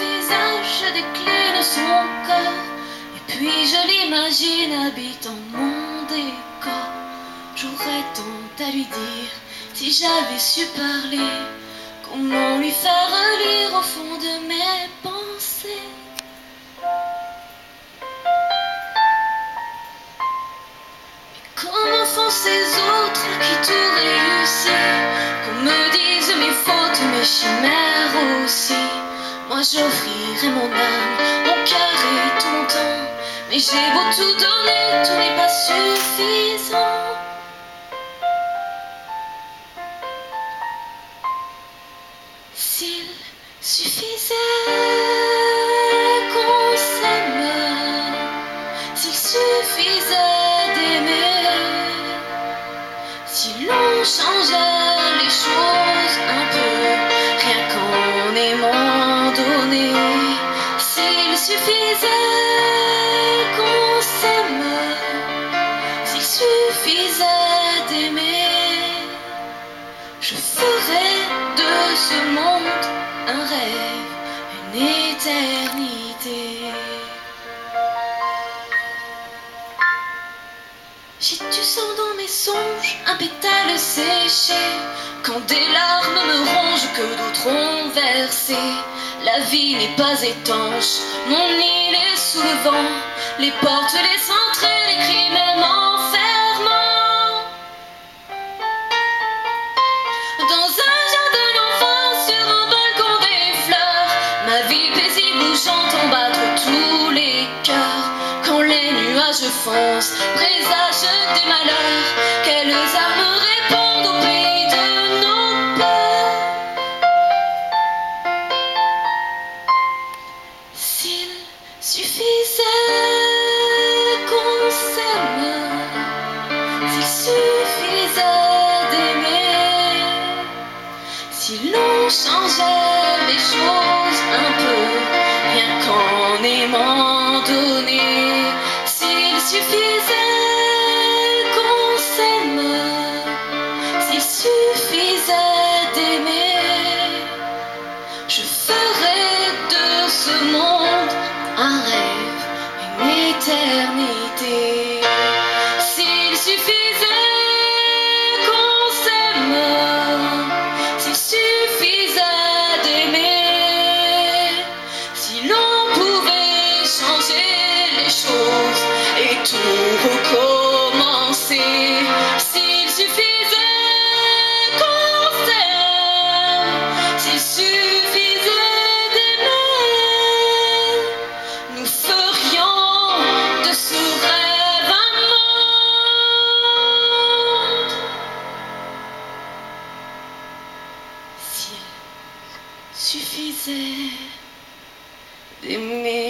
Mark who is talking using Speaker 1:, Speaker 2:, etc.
Speaker 1: visage, je décline son corps. Et puis je l'imagine habitant mon décor. J'aurais tant à lui dire si j'avais su parler. Comment lui faire lire au fond de mes pensées? Comment font ces autres qui tout réussissent? Qu'on me dise mes fautes, mes chimères aussi. Moi j'offrirai mon âme, mon cœur et tout mon temps. Mais j'ai beau tout donner, tout n'est pas suffisant. S'il suffisait qu'on s'aime, s'il suffisait d'aimer, si l'on changeait les choses un peu, rien qu'en aimant donner, s'il suffisait qu'on s'aime, s'il suffisait d'aimer, je ferais de ce monde un rêve, une éternité. J'ai du sang dans mes songes, un pétale séché. Quand des larmes me rongent que d'autres ont versé. La vie n'est pas étanche, mon île est sous le vent. Les portes, les entrées, les cris même enfermant. Dans un jardin d'enfants, sur un balcon des fleurs, ma vie paisible où j'entends battre tous les cœurs. Quand les nuages foncent, présagent des malheurs, quelles armes répondent au pays de nos peurs? S'il suffisait qu'on s'aime, s'il suffisait d'aimer, si l'on changeait les choses un peu, rien qu'en aimant donner, s'il suffisait qu'on s'aime, s'il suffisait d'aimer, je ferais de ce monde un rêve, une éternité. S'il suffisait qu'on s'aime, s'il suffisait d'aimer, si l'on pouvait changer les choses et tout recommencer, s'il suffisait qu'on s'aime, s'il suffisait d'aimer, nous ferions de ce rêve un monde. S'il suffisait d'aimer.